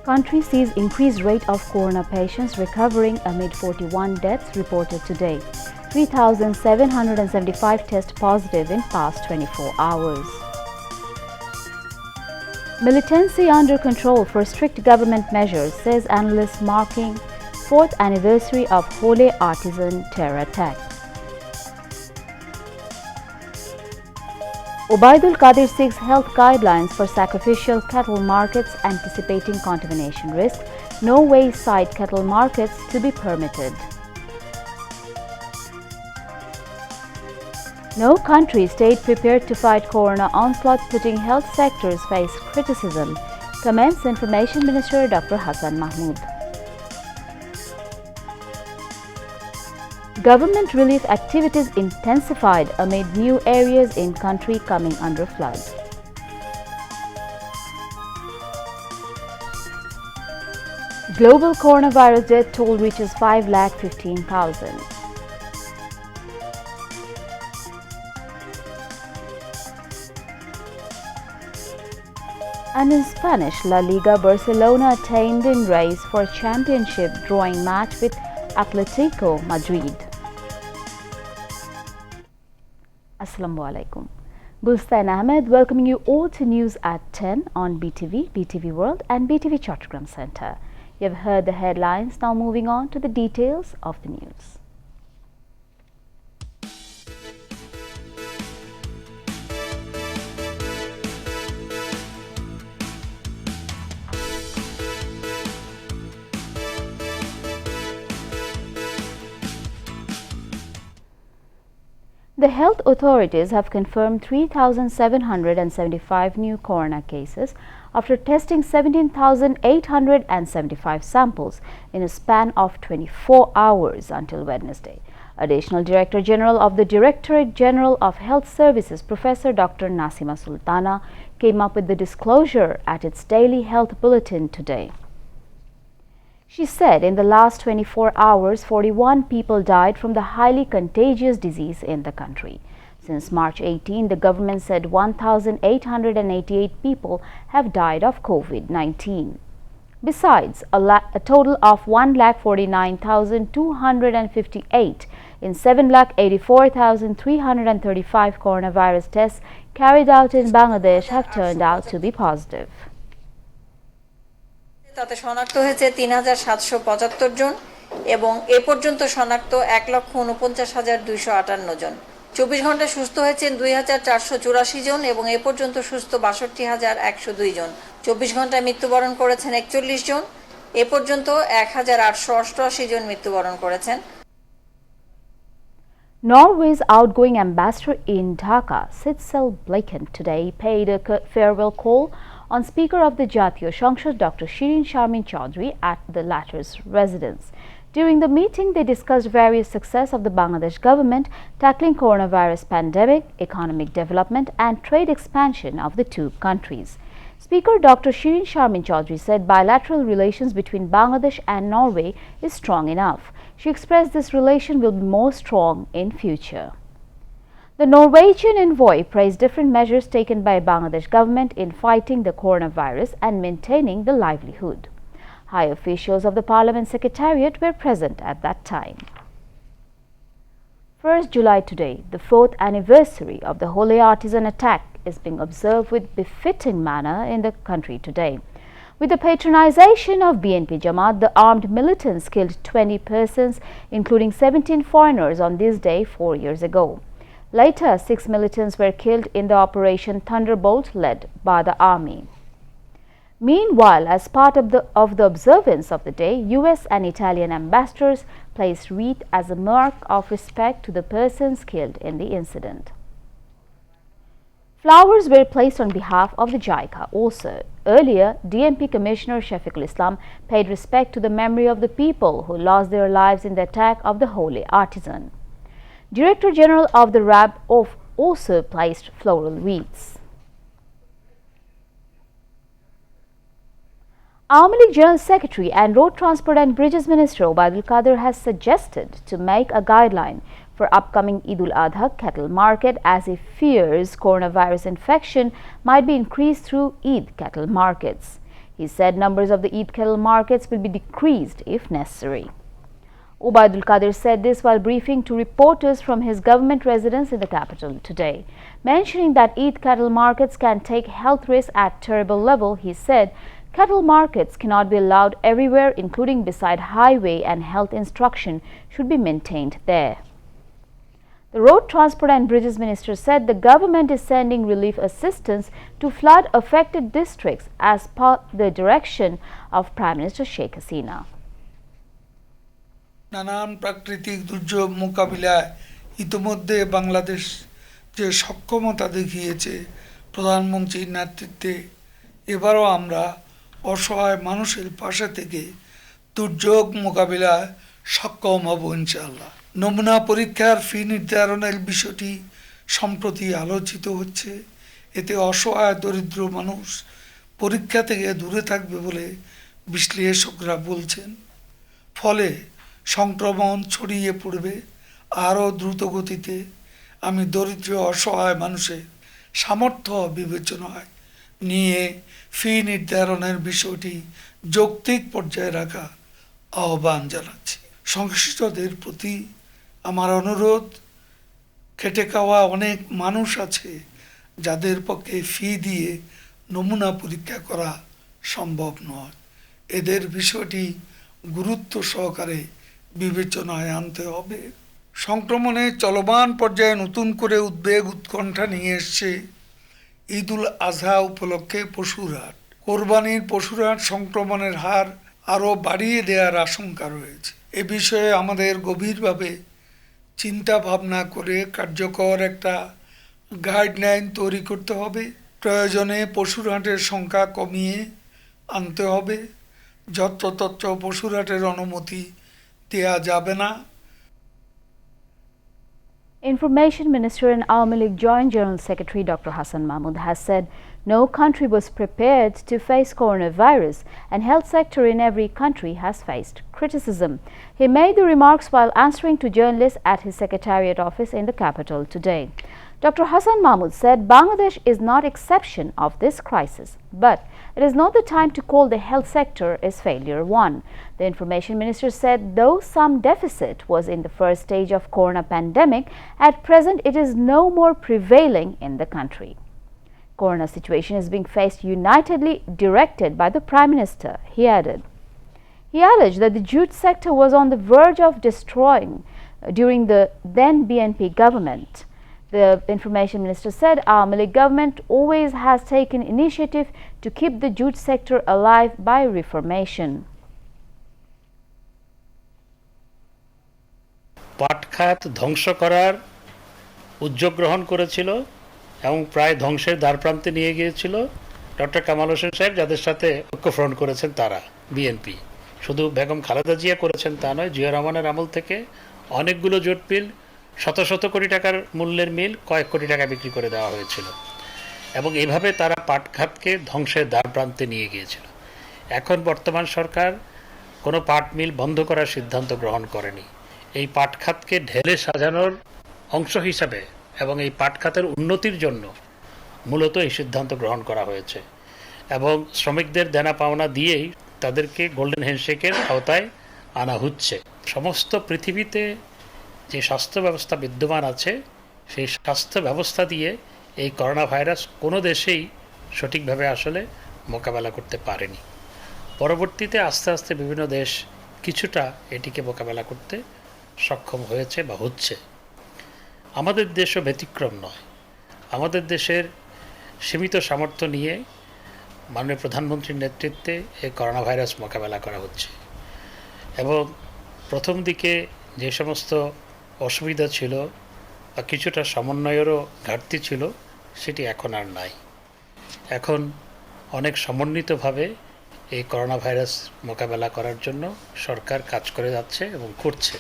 Country sees increased rate of corona patients recovering amid 41 deaths reported today. 3,775 test positive in past 24 hours. Militancy under control for strict government measures, says analysts, marking 4th anniversary of Hole artisan terror attack. Ubaidul Qadir seeks health guidelines for sacrificial cattle markets, anticipating contamination risk. No wayside cattle markets to be permitted. No country stayed prepared to fight corona onslaught, putting health sectors face criticism, comments Information Minister Dr. Hassan Mahmood. Government relief activities intensified amid new areas in country coming under flood. Global coronavirus death toll reaches 5,15,000. And in Spanish La Liga, Barcelona attained in race for championship drawing match with Atletico Madrid. Assalamu alaikum. Gulstan Ahmed welcoming you all to news at 10 on BTV, BTV World and BTV Chattogram Center. You have heard the headlines, now moving on to the details of the news. The health authorities have confirmed 3,775 new corona cases after testing 17,875 samples in a span of 24 hours until Wednesday. Additional Director General of the Directorate General of Health Services, Professor Dr. Nasima Sultana, came up with the disclosure at its daily health bulletin today. She said in the last 24 hours, 41 people died from the highly contagious disease in the country. Since March 18, the government said 1,888 people have died of COVID-19. Besides, a total of 1,49,258 in 7,84,335 coronavirus tests carried out in Bangladesh have turned out to be positive. তাতে শনাক্ত হয়েছে ৩,৭৭৫ জন এবং এ পর্যন্ত শনাক্ত ১,৪৯,২৫৮ জন। ২৪ ঘন্টায় সুস্থ হয়েছেন ২,৪৮৪ জন এবং এ পর্যন্ত সুস্থ ৬২,১০২ জন। ২৪ ঘন্টায় মৃত্যুবরণ করেছেন ৪১ জন, এ পর্যন্ত ১,৮৮৮ জন মৃত্যুবরণ করেছেন। Norway's outgoing ambassador in Dhaka, Sitsel Blaken, today paid a farewell call on Speaker of the Jatiya সংসদ Dr. Shirin Sharmin Chaudhry at the latter's residence. During the meeting, they discussed various success of the Bangladesh government tackling coronavirus pandemic, economic development and trade expansion of the two countries. Speaker Dr. Shirin Sharmin Chaudhry said bilateral relations between Bangladesh and Norway is strong enough. She expressed this relation will be more strong in future. The Norwegian envoy praised different measures taken by Bangladesh government in fighting the coronavirus and maintaining the livelihood. High officials of the Parliament Secretariat were present at that time. 1st July today, the 4th anniversary of the Hole artisan attack is being observed with befitting manner in the country today. With the patronization of BNP Jamaat, the armed militants killed 20 persons, including 17 foreigners on this day 4 years ago. Later, 6 militants were killed in the Operation Thunderbolt led by the army. Meanwhile, as part of the observance of the day, US and Italian ambassadors placed wreath as a mark of respect to the persons killed in the incident. Flowers were placed on behalf of the JICA also. Earlier, DMP Commissioner Shafiqul Islam paid respect to the memory of the people who lost their lives in the attack of the Hole artisan. Director General of the RAB also placed floral wreaths. Awami League General Secretary and Road Transport and Bridges Minister Ubaidul Qadir has suggested to make a guideline for upcoming Eid al-Adha cattle market, as he fears coronavirus infection might be increased through Eid cattle markets. He said numbers of the Eid cattle markets will be decreased if necessary. Ubaidul Qadir said this while briefing to reporters from his government residence in the capital today. Mentioning that Eid cattle markets can take health risks at terrible level, he said cattle markets cannot be allowed everywhere, including beside highway, and health instruction should be maintained there. The Road Transport and Bridges Minister said the government is sending relief assistance to flood-affected districts as per the direction of Prime Minister Sheikh Hasina. নানান প্রাকৃতিক দুর্যোগ মোকাবিলায় ইতোমধ্যে বাংলাদেশ যে সক্ষমতা দেখিয়েছে প্রধানমন্ত্রীর নেতৃত্বে, এবারও আমরা অসহায় মানুষের পাশে থেকে দুর্যোগ মোকাবিলায় সক্ষম হব ইনশাআল্লাহ। নমুনা পরীক্ষার ফি নির্ধারণের বিষয়টি সম্প্রতি আলোচিত হচ্ছে। এতে অসহায় দরিদ্র মানুষ পরীক্ষা থেকে দূরে থাকবে বলে বিশ্লেষকরা বলছেন। ফলে সংক্রমণ ছড়িয়ে পড়বে আরও দ্রুত গতিতে। আমি দরিদ্র অসহায় মানুষের সামর্থ্য বিবেচনায় নিয়ে ফি নির্ধারণের বিষয়টি যৌক্তিক পর্যায়ে রাখা আহ্বান জানাচ্ছি। সংশ্লিষ্টদের প্রতি আমার অনুরোধ, খেটে খাওয়া অনেক মানুষ আছে যাদের পক্ষে ফি দিয়ে নমুনা পরীক্ষা করা সম্ভব নয়। এদের বিষয়টি গুরুত্ব সহকারে বিবেচনায় আনতে হবে। সংক্রমণের চলমান পর্যায়ে নতুন করে উদ্বেগ উৎকণ্ঠা নিয়ে এসছে ঈদুল আজহা উপলক্ষে পশুর হাট। কোরবানির পশুর হাট সংক্রমণের হার আরও বাড়িয়ে দেওয়ার আশঙ্কা রয়েছে। এ বিষয়ে আমাদের গভীরভাবে চিন্তা ভাবনা করে কার্যকর একটা গাইডলাইন তৈরি করতে হবে। প্রয়োজনে পশুর হাটের সংখ্যা কমিয়ে আনতে হবে। যত্রতত্র পশুর হাটের অনুমতি দেওয়া যাবে না। Information Minister and Awami League Joint General Secretary Dr. Hassan Mahmood has said no country was prepared to face coronavirus, and health sector in every country has faced criticism. He made the remarks while answering to journalists at his secretariat office in the capital today. Dr. Hassan Mahmood said Bangladesh is not exception of this crisis, but it is not the time to call the health sector as failure one. The Information Minister said though some deficit was in the first stage of corona pandemic, at present it is no more prevailing in the country. Corona situation is being faced unitedly, directed by the Prime Minister, he added. He alleged that the jute sector was on the verge of destroying during the then BNP government. The Information Minister said our Mali government always has taken initiative to keep the jute sector alive by reformation. পাট খাত ধ্বংস করার উদ্যোগ গ্রহণ করেছিল এবং প্রায় ধ্বংসের দ্বারপ্রান্তে নিয়ে গিয়েছিল ডক্টর কামাল হোসেন সাহেব, যাদের সাথে ঐক্যফ্রন্ট করেছেন তারা বিএনপি। শুধু বেগম খালেদা জিয়া করেছেন তা নয়, জিয়া রহমানের আমল থেকে অনেকগুলো জুট মিল, শত শত কোটি টাকার মূল্যের মিল কয়েক কোটি টাকা বিক্রি করে দেওয়া হয়েছিল এবং এইভাবে তারা পাট খাতকে ধ্বংসের দ্বারপ্রান্তে নিয়ে গিয়েছিল। এখন বর্তমান সরকার কোনো পাট মিল বন্ধ করার সিদ্ধান্ত গ্রহণ করেনি। এই পাট খাতকে ঢেলে সাজানোর অংশ হিসাবে এবং এই পাট খাতের উন্নতির জন্য মূলত এই সিদ্ধান্ত গ্রহণ করা হয়েছে এবং শ্রমিকদের দেনা পাওনা দিয়েই তাদেরকে গোল্ডেন হ্যান্ডশেকের আওতায় আনা হচ্ছে। সমস্ত পৃথিবীতে যে স্বাস্থ্য ব্যবস্থা বিদ্যমান আছে, সেই স্বাস্থ্য ব্যবস্থা দিয়ে এই করোনা ভাইরাস কোনো দেশেই সঠিকভাবে আসলে মোকাবেলা করতে পারেনি। পরবর্তীতে আস্তে আস্তে বিভিন্ন দেশ কিছুটা এটিকে মোকাবেলা করতে সক্ষম হয়েছে বা হচ্ছে। আমাদের দেশও ব্যতিক্রম নয়। আমাদের দেশের সীমিত সামর্থ্য নিয়ে মাননীয় প্রধানমন্ত্রীর নেতৃত্বে এই করোনা ভাইরাস মোকাবেলা করা হচ্ছে এবং প্রথম দিকে যে সমস্ত অসুবিধা ছিল বা কিছুটা সমন্বয়েরও ঘাটতি ছিল, সেটি এখন আর নাই। এখন অনেক সমন্বিতভাবে এই করোনা ভাইরাস মোকাবেলা করার জন্য সরকার কাজ করে যাচ্ছে এবং করছে।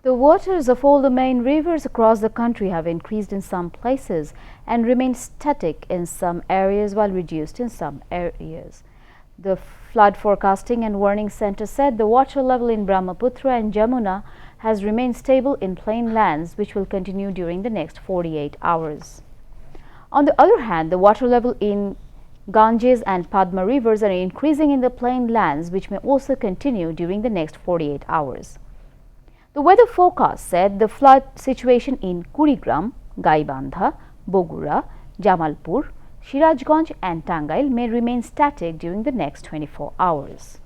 The waters of all the main rivers across the country have increased in some places and remained static in some areas while reduced in some areas. The Flood Forecasting and Warning Center said the water level in Brahmaputra and Jamuna has remained stable in plain lands, which will continue during the next 48 hours. On the other hand, the water level in Ganges and Padma rivers are increasing in the plain lands, which may also continue during the next 48 hours. The weather forecast said the flood situation in Kurigram, Gaibandha, Bogura, Jamalpur, Sirajganj and Tangail may remain static during the next 24 hours.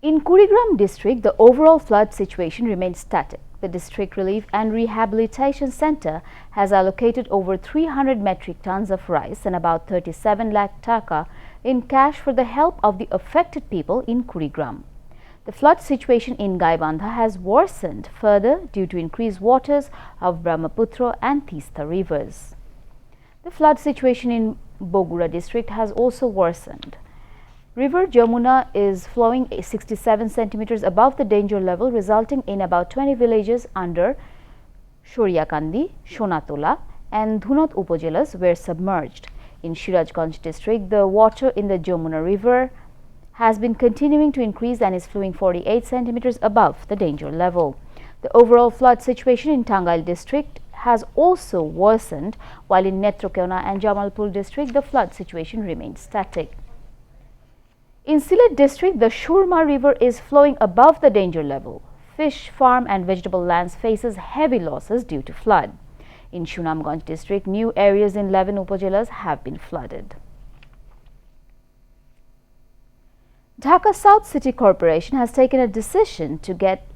In Kurigram district, the overall flood situation remains static. The District Relief and Rehabilitation Center has allocated over 300 metric tons of rice and about 37 lakh taka in cash for the help of the affected people in Kurigram. The flood situation in Gaibandha has worsened further due to increased waters of Brahmaputra and Tista rivers. The flood situation in Bogura district has also worsened. River Jamuna is flowing 67 centimeters above the danger level, resulting in about 20 villages under Shoriakandi, Shonatola and Dhunot upajelas were submerged. In Sirajganj district, the water in the Jamuna river has been continuing to increase and is flowing 48 centimeters above the danger level. The overall flood situation in Tangail district has also worsened, while in Netrokona and Jamalpur district, the flood situation remains static. In Sylhet district, the Shurma river is flowing above the danger level. Fish, farm and vegetable lands faces heavy losses due to flood. In Shunamganj district, new areas in 11 upajelas have been flooded. Dhaka South City Corporation has taken a decision to get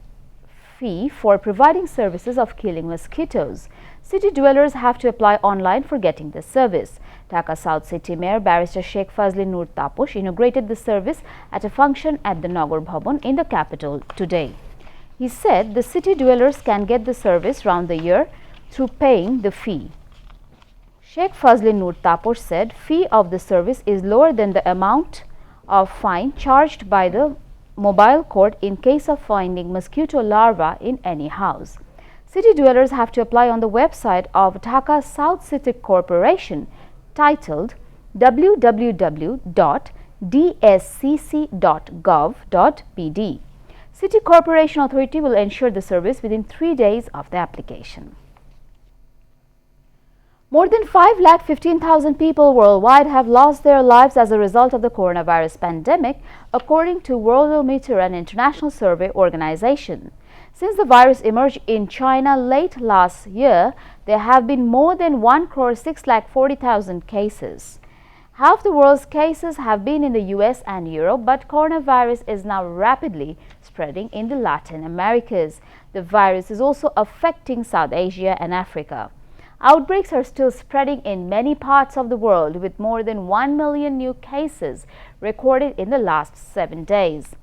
fee for providing services of killing mosquitoes. City dwellers have to apply online for getting this service. Dhaka South City Mayor Barrister Sheikh Fazli Nur Taposh inaugurated the service at a function at the Nagar Bhavan in the capital today. He said the city dwellers can get the service round the year through paying the fee. Sheikh Fazli Nur Taposh said fee of the service is lower than the amount of fine charged by the mobile court in case of finding mosquito larvae in any house. City dwellers have to apply on the website of Dhaka South City Corporation titled www.dscc.gov.bd. City Corporation Authority will ensure the service within 3 days of the application. More than 5,15,000 people worldwide have lost their lives as a result of the coronavirus pandemic, according to Worldometer, an international survey organization. Since the virus emerged in China late last year, there have been more than 1,640,000 cases. Half the world's cases have been in the US and Europe, but coronavirus is now rapidly spreading in the Latin Americas. The virus is also affecting South Asia and Africa. Outbreaks are still spreading in many parts of the world, with more than 1 million new cases recorded in the last 7 days.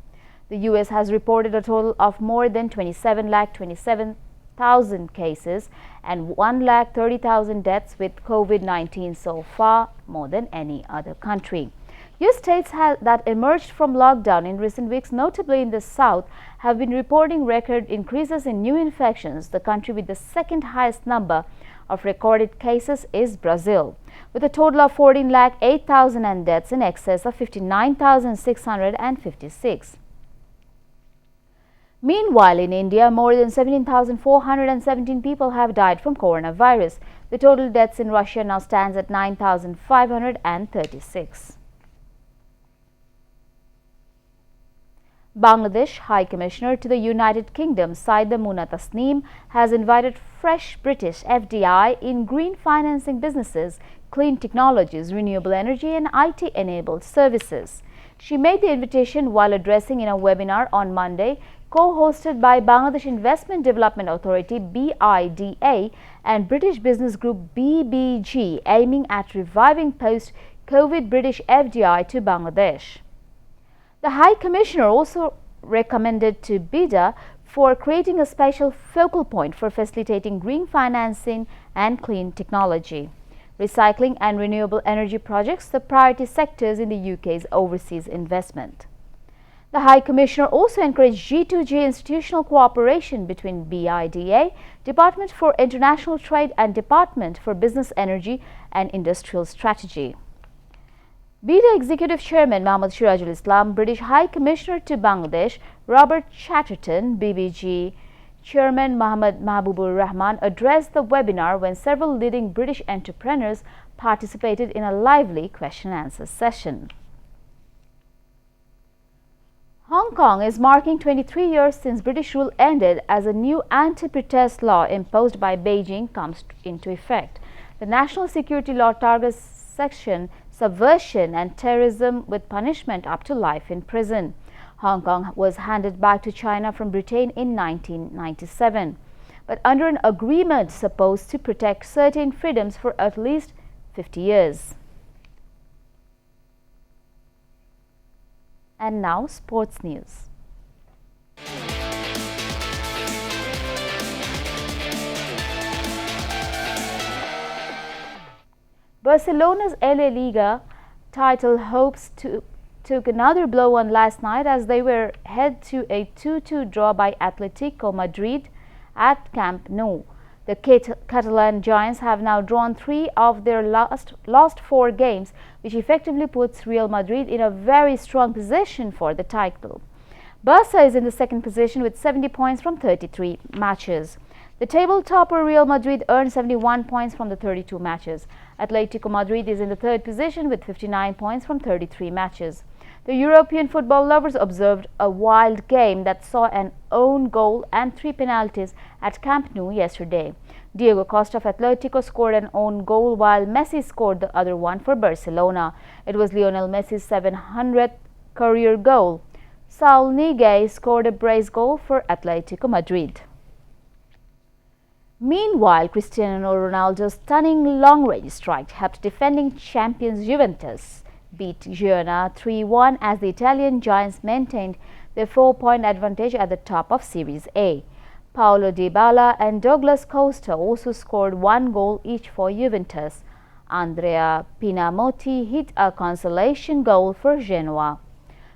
The US has reported a total of more than 27,27,000 cases and 1,30,000 deaths with COVID-19 so far, more than any other country. US states that emerged from lockdown in recent weeks, notably in the south, have been reporting record increases in new infections. The country with the second highest number of recorded cases is Brazil, with a total of 14,08,000 and deaths in excess of 59,656. Meanwhile, in India, more than 17,417 people have died from coronavirus. The total deaths in Russia now stands at 9,536. Bangladesh High Commissioner to the United Kingdom, Saida Muna Tasneem, has invited fresh British FDI in green financing businesses, clean technologies, renewable energy and IT-enabled services. She made the invitation while addressing in a webinar on Monday, co-hosted by Bangladesh Investment Development Authority BIDA and British business group BBG, aiming at reviving post-COVID British FDI to Bangladesh. The High Commissioner also recommended to BIDA for creating a special focal point for facilitating green financing and clean technology, recycling and renewable energy projects, the priority sectors in the UK's overseas investment. The High Commissioner also encouraged G2G institutional cooperation between BIDA, Department for International Trade and Department for Business, Energy and Industrial Strategy. BIDA Executive Chairman Mohammad Sirajul Islam, British High Commissioner to Bangladesh Robert Chatterton, BBG Chairman Mohammad Mahbubur Rahman addressed the webinar when several leading British entrepreneurs participated in a lively question-and-answer session. Hong Kong is marking 23 years since British rule ended as a new anti-protest law imposed by Beijing comes into effect. The national security law targets section subversion and terrorism with punishment up to life in prison. Hong Kong was handed back to China from Britain in 1997, but under an agreement supposed to protect certain freedoms for at least 50 years. And now, sports news. Barcelona's LA Liga title hopes took another blow on last night as they were held to a 2-2 draw by Atletico Madrid at Camp Nou. The Catalan Giants have now drawn 3 of their last 4 games, which effectively puts Real Madrid in a very strong position for the title. Barca is in the second position with 70 points from 33 matches. The table topper Real Madrid earned 71 points from the 32 matches. Atletico Madrid is in the third position with 59 points from 33 matches. The European football lovers observed a wild game that saw an own goal and 3 penalties at Camp Nou yesterday. Diego Costa of Atletico scored an own goal while Messi scored the other one for Barcelona. It was Lionel Messi's 700th career goal. Saul Niguez scored a brace goal for Atletico Madrid. Meanwhile, Cristiano Ronaldo's stunning long-range strike helped defending champions Juventus beat Girona 3-1 as the Italian giants maintained their 4-point advantage at the top of Series A. Paulo Dybala and Douglas Costa also scored 1 goal each for Juventus. Andrea Pinamonti hit a consolation goal for Genoa.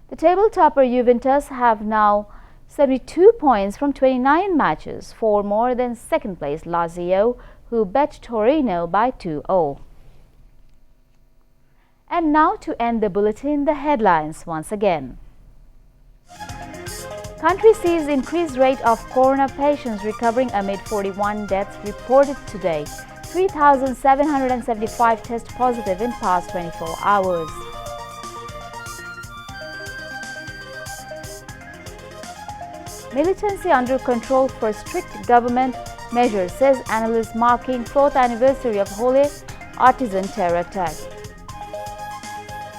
The table topper Juventus have now 72 points from 29 matches, 4 more than second place Lazio, who bet Torino by 2-0. And now to end the bulletin, the headlines once again. Country sees increased rate of corona patients recovering amid 41 deaths reported today. 3,775 test positive in past 24 hours. Militancy under control for strict government measures, says analyst marking 4th anniversary of Hole artisan terror attack.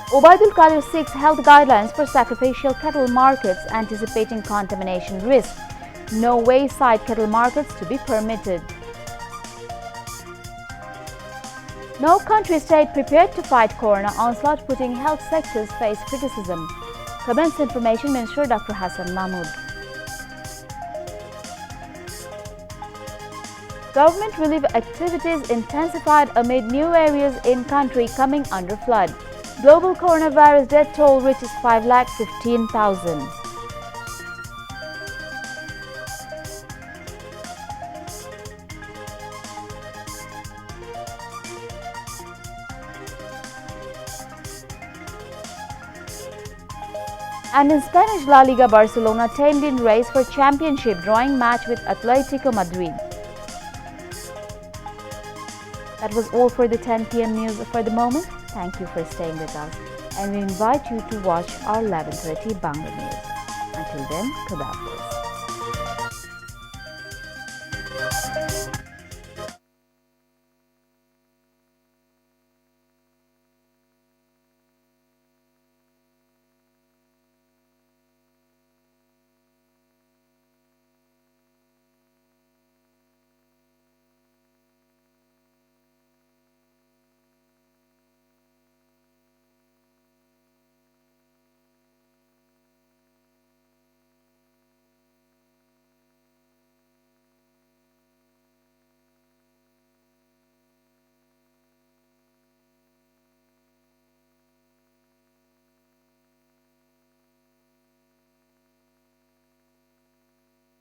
Obaidul Qadir seeks health guidelines for sacrificial cattle markets, anticipating contamination risk. No wayside cattle markets to be permitted. No country state prepared to fight corona onslaught, putting health sectors face criticism. Comments Information Minister Dr. Hassan Mahmood. Government relief activities intensified amid new areas in country coming under flood. Global coronavirus death toll reaches 5,15,000. And in Spanish La Liga, Barcelona tamed in race for championship, drawing match with Atletico Madrid. That was all for the 10 p.m. news for the moment. Thank you for staying with us, and we invite you to watch our 11:30 Bangla news. Until then, Khuda Hafiz.